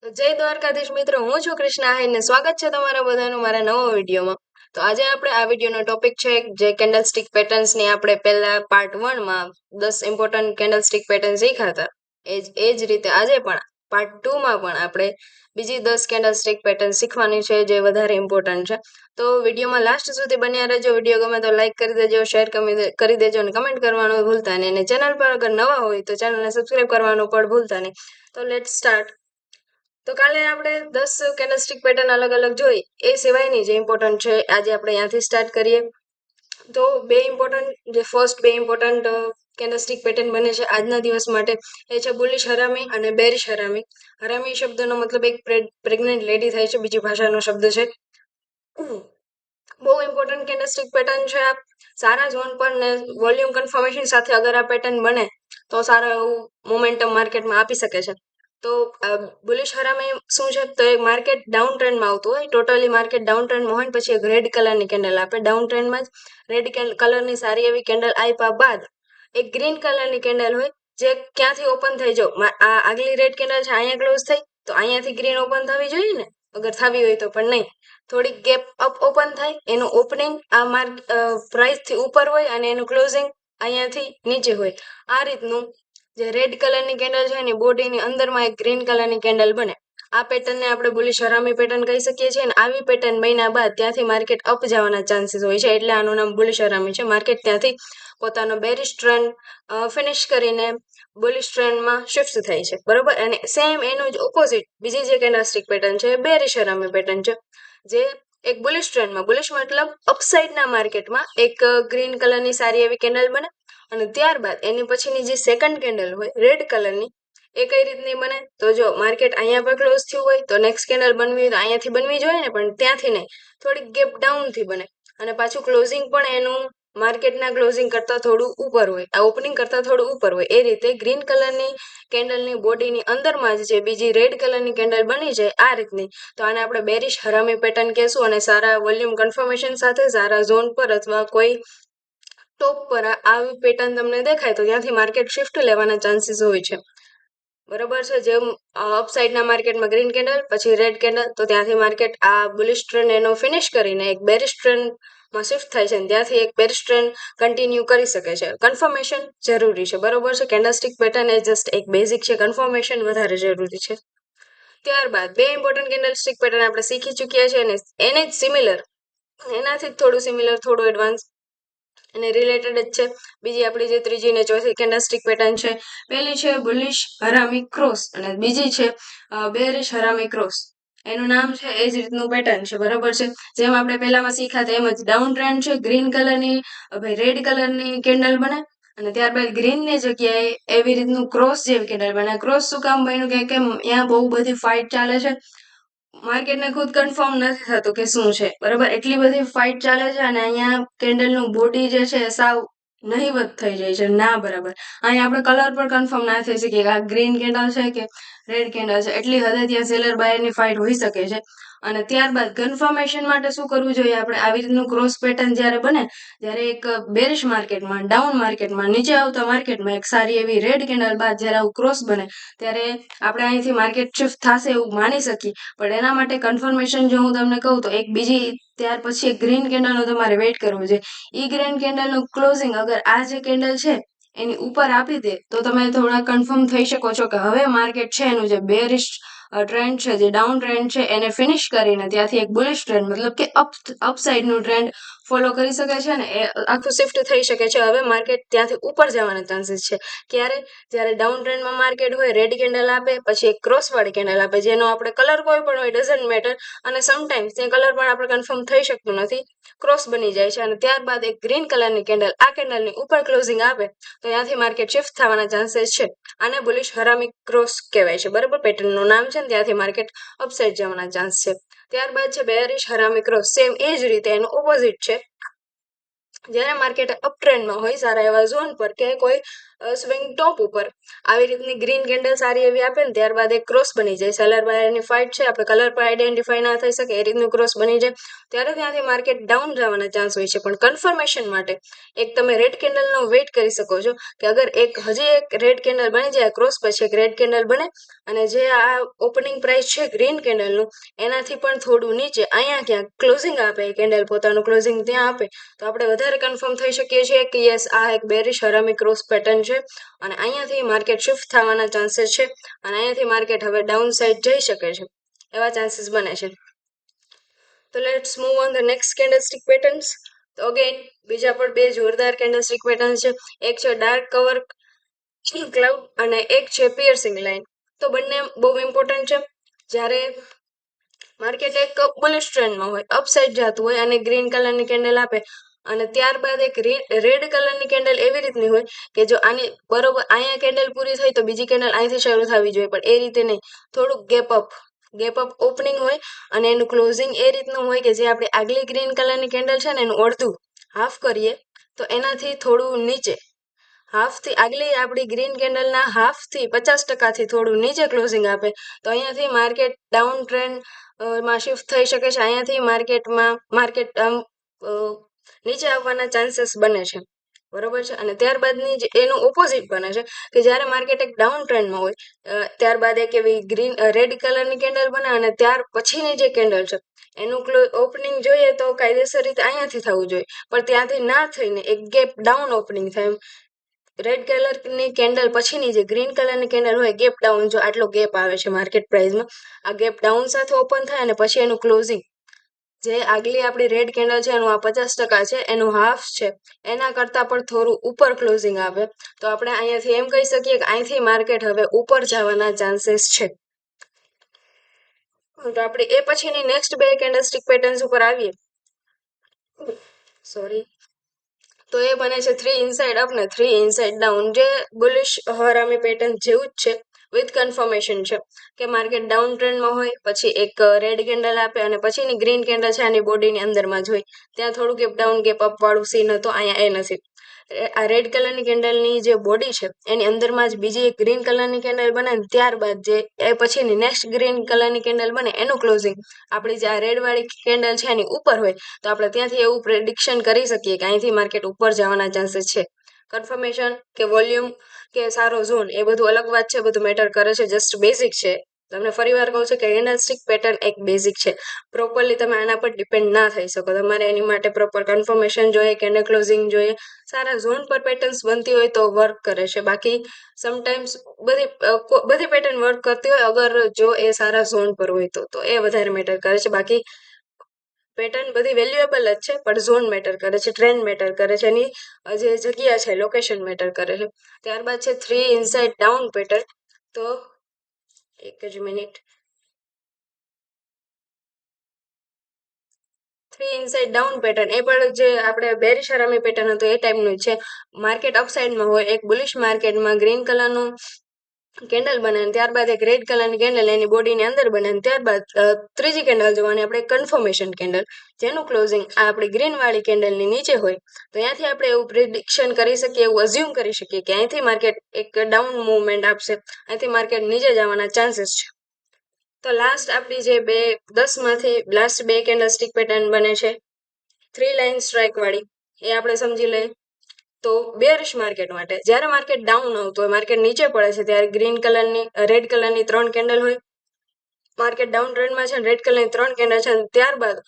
તો જય દ્વારકાધીશ મિત્રો, હું છું કૃષ્ણા આહિર ને સ્વાગત છે તમારા બધાનું મારા નવા વિડીયોમાં. તો આજે આપણે આ વિડીયોનો ટોપિક છે જે કેન્ડલ સ્ટિક પેટર્ન્સ ની આપણે પહેલા પાર્ટ 1 માં 10 ઇમ્પોર્ટન્ટ કેન્ડલ સ્ટિક પેટર્ન શીખ્યા હતા. એ જ રીતે આજે પણ પાર્ટ 2 માં પણ આપણે બીજી 10 કેન્ડલ સ્ટિક પેટર્ન શીખવાની છે જે વધારે ઇમ્પોર્ટન્ટ છે. તો વિડીયોમાં લાસ્ટ સુધી બન્યા રહેજો. વિડીયો ગમે તો લાઈક કરી દેજો, શેર કરી દેજો અને કમેન્ટ કરવાનું ભૂલતા નહીં. અને ચેનલ પર અગર નવા હોય તો ચેનલને સબસ્ક્રાઇબ કરવાનું પણ ભૂલતા નહીં. તો લેટ સ્ટાર્ટ. તો કાલે આપણે 10 કેન્ડલસ્ટિક પેટર્ન અલગ અલગ જોઈ, એ સિવાયની જે ઇમ્પોર્ટન્ટ છે આજે આપણે અહીંયાથી સ્ટાર્ટ કરીએ. તો બે ઇમ્પોર્ટન્ટ જે ફર્સ્ટ બે ઇમ્પોર્ટન્ટ કેન્ડલસ્ટિક પેટર્ન બને છે આજના દિવસ માટે, એ છે બુલિશ હરામી અને બેરિશ હરામી. હરામી શબ્દનો મતલબ એક પ્રેગ્નન્ટ લેડી થાય છે, બીજી ભાષાનો શબ્દ છે. બહુ ઇમ્પોર્ટન્ટ કેન્ડલસ્ટિક પેટર્ન છે આ. સારા ઝોન પર ને વોલ્યુમ કન્ફર્મેશન સાથે અગર આ પેટર્ન બને તો સારું એવું મોમેન્ટમ માર્કેટમાં આપી શકે છે. તો બુલિશ હરામી શું છે, તો એ માર્કેટ ડાઉન ટ્રેન્ડમાં આવતું હોય, ટોટલી માર્કેટ ડાઉન ટ્રેન્ડમાં હોય ને પછી એક રેડ કલરની કેન્ડલ આપે. ડાઉન ટ્રેન્ડમાં જ રેડ કલરની સારી એવી કેન્ડલ આપ્યા બાદ એક ગ્રીન કલરની કેન્ડલ હોય જે ક્યાંથી ઓપન થઈ જાવ, આ આગલી રેડ કેન્ડલ છે અહીંયા ક્લોઝ થઈ તો અહીંયાથી ગ્રીન ઓપન થવી જોઈએ ને, અગર થવી હોય તો, પણ નહીં, થોડીક ગેપ અપ ઓપન થાય. એનું ઓપનિંગ આ પ્રાઇસ થી ઉપર હોય અને એનું ક્લોઝિંગ અહીંયાથી નીચે હોય. આ રીતનું જે રેડ કલરની કેન્ડલ છે એની બોડીની અંદરમાં એક ગ્રીન કલરની કેન્ડલ બને. આ પેટર્નને આપણે બુલિશ હરામી પેટર્ન કહી શકીએ છીએ. અને આવી પેટર્ન બન્યા બાદ ત્યાંથી માર્કેટ અપ જવાના ચાન્સીસ હોય છે, એટલે આનું નામ બુલિશ હરામી છે. માર્કેટ ત્યાંથી પોતાનો બેરિશ ટ્રેન્ડ ફિનિશ કરીને બુલિશ ટ્રેન્ડમાં શિફ્ટ થાય છે, બરોબર. અને સેમ એનું જ ઓપોઝિટ બીજી જે કેન્ડલસ્ટિક પેટર્ન છે એ બેરિશ હરામી પેટર્ન છે, જે એક બુલિશ ટ્રેન્ડમાં, બુલિશ મતલબ અપસાઇડના માર્કેટમાં એક ગ્રીન કલરની સારી એવી કેન્ડલ બને. અને ત્યારબાદ એની પછીની જે સેકન્ડ કેન્ડલ હોય રેડ કલરની, એ કઈ રીતની બને, તો જો માર્કેટ અહીંયા પર ક્લોઝ થયું હોય તો નેક્સ્ટ કેન્ડલ બનવી હોય તો અહીંયાથી બનવી જોઈએ ને, પણ ત્યાંથી નહીં, થોડીક ગેપ ડાઉનથી બને. અને પાછું ક્લોઝિંગ પણ એનું માર્કેટના ક્લોઝિંગ કરતા થોડું ઉપર હોય, આ ઓપનિંગ કરતા થોડું ઉપર હોય. એ રીતે ગ્રીન કલરની કેન્ડલની બોડીની અંદરમાં જ જે બીજી રેડ કલરની કેન્ડલ બની જાય આ રીતની, તો આને આપણે બેરિશ હરામી પેટર્ન કહેશું. અને સારા વોલ્યુમ કન્ફર્મેશન સાથે સારા ઝોન પર અથવા કોઈ ટોપ પર આવી પેટર્ન તમને દેખાય તો ત્યાંથી માર્કેટ શિફ્ટ લેવાના ચાન્સીસ હોય છે, બરોબર છે. જેમ અપસાઇડના માર્કેટમાં ગ્રીન કેન્ડલ પછી રેડ કેન્ડલ, તો ત્યાંથી માર્કેટ આ બુલિશ ટ્રેન્ડ એનો ફિનિશ કરીને એક બેરિશ ટ્રેન્ડમાં શિફ્ટ થાય છે અને ત્યાંથી એક બેરિશ ટ્રેન્ડ કન્ટિન્યુ કરી શકે છે. કન્ફર્મેશન જરૂરી છે, બરોબર છે. કેન્ડલસ્ટિક પેટર્ન એ જસ્ટ એક બેઝિક છે, કન્ફર્મેશન વધારે જરૂરી છે. ત્યારબાદ બે ઇમ્પોર્ટન્ટ કેન્ડલસ્ટિક પેટર્ન આપણે શીખી ચૂક્યા છે અને એને જ સિમિલર, એનાથી થોડું સિમિલર, થોડું એડવાન્સ અને રિલેટેડ જ છે. બીજી આપણી જે ત્રીજી ને ચોથી કેન્ડલસ્ટિક પેટર્ન છે, પહેલી છે બુલિશ હરામી ક્રોસ અને બીજી છે બેરિશ હરામી ક્રોસ. એનું નામ છે એ જ રીતનું પેટર્ન છે, બરોબર છે. જેમ આપણે પહેલામાં શીખ્યા હતા એમ જ ડાઉન ટ્રેન્ડ છે, ગ્રીન કલરની રેડ કલરની કેન્ડલ બને અને ત્યારબાદ ગ્રીનની જગ્યાએ એવી રીતનું ક્રોસ જેવી કેન્ડલ બને. ક્રોસ શું કામ બન્યું, કે અહીંયા બહુ બધી ફાઇટ ચાલે છે, માર્કેટને ખુદ કન્ફર્મ નથી થતું કે શું છે, બરાબર. એટલી બધી ફાઇટ ચાલે છે અને અહીંયા કેન્ડલનું બોડી જે છે સાવ નહીવત થઈ જાય છે, ના બરાબર. અહીંયા આપણે કલર પર કન્ફર્મ ના થઈ શકીએ કે આ ગ્રીન કેન્ડલ છે કે રેડ કેન્ડલ છે, એટલી હદે ત્યાં સેલર બાયરની ફાઇટ હોઈ શકે છે. અને ત્યારબાદ કન્ફર્મેશન માટે શું કરવું જોઈએ આપણે, આવી રીતનું ક્રોસ પેટર્ન જ્યારે બને ત્યારે એક બેરિશ માર્કેટમાં, ડાઉન માર્કેટમાં, નીચે આવતા માર્કેટમાં એક સારી એવી રેડ કેન્ડલ બાદ જ્યારે આવું ક્રોસ બને ત્યારે આપણે અહીંથી માર્કેટ શિફ્ટ થશે એવું માની શકીએ. પણ એના માટે કન્ફર્મેશન જો હું તમને કહું તો એક બીજી ત્યાર પછી એક ગ્રીન કેન્ડલનો તમારે વેઇટ કરવો જોઈએ. ઈ ગ્રીન કેન્ડલનું ક્લોઝિંગ અગર આ જે કેન્ડલ છે એની ઉપર આપી દે તો તમે થોડા કન્ફર્મ થઈ શકો છો કે હવે માર્કેટ છે એનું જે બેરિશ ટ્રેન્ડ છે, જે ડાઉન ટ્રેન્ડ છે, એને ફિનિશ કરીને ત્યાંથી એક બુલિશ ટ્રેન્ડ, મતલબ કે અપસાઇડનું ટ્રેન્ડ ફોલો કરી શકે છે ને એ આખું શિફ્ટ થઈ શકે છે. હવે માર્કેટ ત્યાંથી ઉપર જવાના ચાન્સીસ છે. ક્યારે, જ્યારે ડાઉન ટ્રેન્ડમાં માર્કેટ હોય, રેડ કેન્ડલ આપે પછી એક ક્રોસવાળી કેન્ડલ આપે, જેનો આપણે કલર કોઈ પણ હોય, ડઝન્ટ મેટર. અને સમટાઈમ્સ ત્યાં કલર પણ આપણે કન્ફર્મ થઈ શકતું નથી, ક્રોસ બની જાય છે. અને ત્યારબાદ એક ગ્રીન કલરની કેન્ડલ આ કેન્ડલની ઉપર ક્લોઝિંગ આપે તો ત્યાંથી માર્કેટ શિફ્ટ થવાના ચાન્સીસ છે. આને બુલિશ હરામી ક્રોસ કહેવાય છે, બરાબર. પેટર્નનું નામ છે ને ત્યાંથી માર્કેટ અપસાઇડ જવાના ચાન્સ છે. ત્યારબાદ છે બેરિશ હરામી ક્રોસ, સેમ એ જ રીતે એનું ઓપોઝિટ છે. જ્યારે માર્કેટ અપ ટ્રેન્ડમાં હોય, સારા એવા ઝોન પર કે કોઈ સ્વિંગ ટોપ ઉપર આવી રીતની ગ્રીન કેન્ડલ સારી એવી આપે ને ત્યારબાદ એક ક્રોસ બની જાય, સેલર બાયરની ફાઇટ છે, આપણે કલર પર આઈડેન્ટિફાઈ ના થઈ શકે એ રીતનું ક્રોસ બની જાય, ત્યારે ત્યાંથી માર્કેટ ડાઉન જવાના ચાન્સ હોય છે. પણ કન્ફર્મેશન માટે એક તમે રેડ કેન્ડલનો વેઇટ કરી શકો છો કે અગર હજી એક રેડ કેન્ડલ બની જાય, ક્રોસ પછી એક રેડ કેન્ડલ બને અને જે આ ઓપનિંગ પ્રાઇસ છે ગ્રીન કેન્ડલનું એનાથી પણ થોડું નીચે અહીંયા ક્યાંક ક્લોઝિંગ આપે, કેન્ડલ પોતાનું ક્લોઝિંગ ત્યાં આપે, તો આપણે વધારે કન્ફર્મ થઈ શકીએ છીએ કે યસ આ એક બેરિશ હરામી ક્રોસ પેટર્ન છે અને અહીંયાથી માર્કેટ શિફ્ટ થવાના ચાન્સીસ છે અને અહીંયાથી માર્કેટ હવે ડાઉન સાઇડ જઈ શકે છે, એવા ચાન્સીસ બને છે. તો let's move on the next candlestick patterns. તો અગેન બીજા પણ બે જોરદાર કેન્ડલસ્ટિક પેટર્ન છે. એક છે ડાર્ક કવર ક્લાઉડ અને એક છે પિયર્સિંગ લાઇન. તો બંને બહુ ઇમ્પોર્ટન્ટ છે. જ્યારે માર્કેટ એક બુલિશ ટ્રેન્ડમાં હોય, અપસાઇડ જતું હોય અને ગ્રીન કલરની કેન્ડલ આપે અને ત્યારબાદ એક રેડ કલરની કેન્ડલ એવી રીતની હોય કે જો આની બરોબર અહીંયા કેન્ડલ પૂરી થઈ તો બીજી કેન્ડલ અહીંથી શરૂ થવી જોઈએ, પણ એ રીતે નહીં, થોડુંક ગેપ અપ ઓપનિંગ હોય અને એનું ક્લોઝિંગ એ રીતનું હોય કે જે આપણે આગલી ગ્રીન કલરની કેન્ડલ છે ને એનું અડધું હાફ કરીએ તો એનાથી થોડું નીચે હાફથી આગલી આપણી ગ્રીન કેન્ડલના હાફથી 50% થોડું નીચે ક્લોઝિંગ આપે તો અહીંયાથી માર્કેટ ડાઉન ટ્રેન્ડ માં શિફ્ટ થઈ શકે છે. અહીંયાથી માર્કેટ નીચે આવવાના ચાન્સીસ બને છે, બરોબર છે. અને ત્યારબાદની જે એનું ઓપોઝિટ બને છે કે જ્યારે માર્કેટ એક ડાઉન ટ્રેન્ડમાં હોય ત્યારબાદ એક એવી રેડ કલરની કેન્ડલ બને અને ત્યાર પછીની જે કેન્ડલ છે એનું ઓપનિંગ જોઈએ તો કાયદેસર રીતે અહીંયાથી થવું જોઈએ, પણ ત્યાંથી ના થઈને એક ગેપ ડાઉન ઓપનિંગ થાય. રેડ કલરની કેન્ડલ પછીની જે ગ્રીન કલરની કેન્ડલ હોય ગેપ ડાઉન, જો આટલો ગેપ આવે છે માર્કેટ પ્રાઇસમાં, આ ગેપ ડાઉન સાથે ઓપન થાય અને પછી એનું ક્લોઝિંગ જે આગલી આપણી રેડ કેન્ડલ છે એનું આ 50% છે, એનું હાફ છે, એના કરતાં પણ થોડું ઉપર ક્લોઝિંગ આપે તો આપણે અહીંયાથી એમ કહી શકીએ કે અહીંથી માર્કેટ હવે ઉપર જવાના ચાન્સીસ છે. તો આપણે એ પછીની નેક્સ્ટ બે કેન્ડલસ્ટિક પેટર્ન્સ ઉપર આવીએ. સોરી. તો એ બને છે 3 ઇનસાઇડ અપ ને 3 ઇનસાઇડ ડાઉન, જે બુલિશ હરામી પેટર્ન જેવું જ છે વિથ કન્ફર્મેશન છે કે માર્કેટ ડાઉન ટ્રેન્ડમાં હોય, પછી એક રેડ કેન્ડલ આપે અને પછીની ગ્રીન કેન્ડલ છે આની બોડીની અંદરમાં જ હોય, ત્યાં થોડું ગેપ ડાઉન ગેપ અપ વાળું સીન હતો, અહીંયા એ નથી. આ રેડ કલરની કેન્ડલની જે બોડી છે એની અંદરમાં જ બીજી એક ગ્રીન કલરની કેન્ડલ બને ને ત્યારબાદ જે એ પછીની નેક્સ્ટ ગ્રીન કલરની કેન્ડલ બને એનું ક્લોઝિંગ આપણી જે આ રેડ વાળી કેન્ડલ છે એની ઉપર હોય તો આપણે ત્યાંથી એવું પ્રેડિક્શન કરી શકીએ કે અહીંથી માર્કેટ ઉપર જવાના ચાન્સીસ છે. કન્ફર્મેશન કે વોલ્યુમ કે સારો ઝોન એ બધું અલગ વાત છે, બધું મેટર કરે છે, જસ્ટ બેઝિક છે. તમને ફરીવાર કહું છું કે કેન્ડલસ્ટિક પેટર્ન એક બેઝિક છે, પ્રોપરલી તમે આના પર ડિપેન્ડ ના થઈ શકો, તમારે એની માટે પ્રોપર કન્ફર્મેશન જોઈએ, કેન્ડલ ક્લોઝિંગ જોઈએ, સારા ઝોન પર પેટર્ન્સ બનતી હોય તો વર્ક કરે છે. બાકી સમટાઈમ્સ બધી પેટર્ન વર્ક કરતી હોય અગર જો એ સારા ઝોન પર હોય તો એ વધારે મેટર કરે છે. બાકી પેટર્ન બધી વેલ્યુએબલ જ છે, પણ ઝોન મેટર કરે છે, ટ્રેન્ડ મેટર કરે છે, એની જે જગ્યા છે લોકેશન મેટર કરે છે. ત્યારબાદ છે 3 ઇનસાઇડ ડાઉન પેટર્ન. તો એક જ મિનિટ. 3 ઇનસાઇડ ડાઉન પેટર્ન એ પણ જે આપણે બેરિશ હરામી પેટર્ન હતું એ ટાઈપનું છે. માર્કેટ અપસાઇડમાં હોય, એક બુલિશ માર્કેટમાં ગ્રીન કલરનું કેન્ડલ બને ત્યારબાદ એક રેડ કલરની કેન્ડલ એની બોડીની અંદર બને ત્યારબાદ ત્રીજી કેન્ડલ જોવાની આપણે કન્ફર્મેશન કેન્ડલ, જેનું ક્લોઝિંગ આ આપણી ગ્રીન વાળી કેન્ડલની નીચે હોય તો ત્યાંથી આપણે એવું પ્રિડિક્શન કરી શકીએ, એવું અઝ્યુમ કરી શકીએ કે અહીંથી માર્કેટ એક ડાઉન મૂવમેન્ટ આપશે, અહીંથી માર્કેટ નીચે જવાના ચાન્સીસ છે. તો લાસ્ટ આપણી જે 10માંથી લાસ્ટ બે કેન્ડલસ્ટિક પેટર્ન બને છે 3 લાઇન સ્ટ્રાઇક વાળી, એ આપણે સમજી લઈએ. તો બેરિશ માર્કેટ માટે જ્યારે માર્કેટ ડાઉન આવતું હોય, માર્કેટ નીચે પડે છે ત્યારે ગ્રીન કલરની રેડ કલરની 3 કેન્ડલ હોય, માર્કેટ ડાઉન ટ્રેન્ડમાં છે, રેડ કલરની 3 કેન્ડલ છે, ત્યારબાદ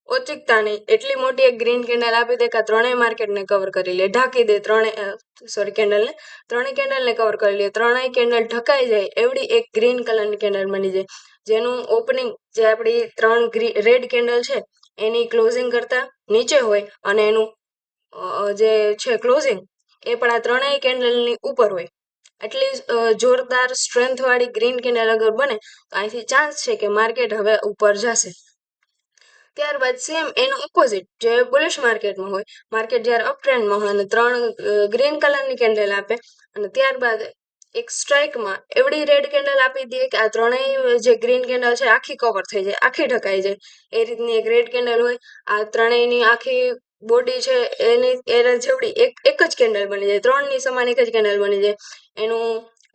ઓચિકતાની એટલી મોટી એક ગ્રીન કેન્ડલ આપી દે કે ત્રણેય માર્કેટને કવર કરી લે, ઢાંકી દે ત્રણેય કેન્ડલને કવર કરી લે, ત્રણેય કેન્ડલ ઢકાઈ જાય એવડી એક ગ્રીન કલરની કેન્ડલ બની જાય, જેનું ઓપનિંગ જે આપણી 3 રેડ કેન્ડલ છે એની ક્લોઝિંગ કરતા નીચે હોય અને એનું જે છે ક્લોઝિંગ એ પણ આ ત્રણેય કેન્ડલની ઉપર હોય. એટલી જોરદાર સ્ટ્રેન્થ વાળી ગ્રીન કેન્ડલ અગર બને તો અહીંથી ચાન્સ છે કે માર્કેટ હવે ઉપર જશે. ત્યારબાદ સેમ એનું ઓપોઝિટ જે બુલિશ માર્કેટમાં હોય, માર્કેટ જ્યારે અપ ટ્રેન્ડમાં હોય અને 3 ગ્રીન કલરની કેન્ડલ આપે અને ત્યારબાદ એક સ્ટ્રાઇકમાં એવડી રેડ કેન્ડલ આપી દે કે આ ત્રણેય જે ગ્રીન કેન્ડલ છે આખી કવર થઈ જાય, આખી ઢકાઈ જાય, એ રીતની એક રેડ કેન્ડલ હોય, આ ત્રણેયની આખી બોડી છે એના જેવડી એક જ કેન્ડલ બની જાય, 3ની સમાન એક જ કેન્ડલ બની જાય. એનું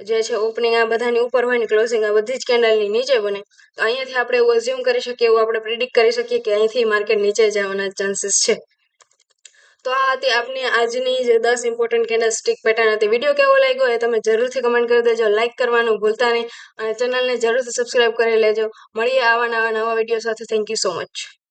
જે છે ઓપનિંગ આ બધાની ઉપર હોય ને ક્લોઝિંગ આ બધી જ કેન્ડલની નીચે બને. તો અહીંયાથી આપણે એવું અઝ્યુમ કરી શકીએ, એવું આપણે પ્રિડિક્ટ કરી શકીએ કે અહીંથી માર્કેટ નીચે જવાના ચાન્સીસ છે. તો આ હતી આપની આજની જે 10 ઇમ્પોર્ટન્ટ કેન્ડલસ્ટિક પેટર્ન હતી. વિડીયો કેવો લાગ્યો એ તમે જરૂરથી કમેન્ટ કરી દેજો, લાઈક કરવાનું ભૂલતા નહીં અને ચેનલને જરૂરથી સબસ્ક્રાઇબ કરી લેજો. મળીએ આવા નવા વિડીયો સાથે. Thank you so much.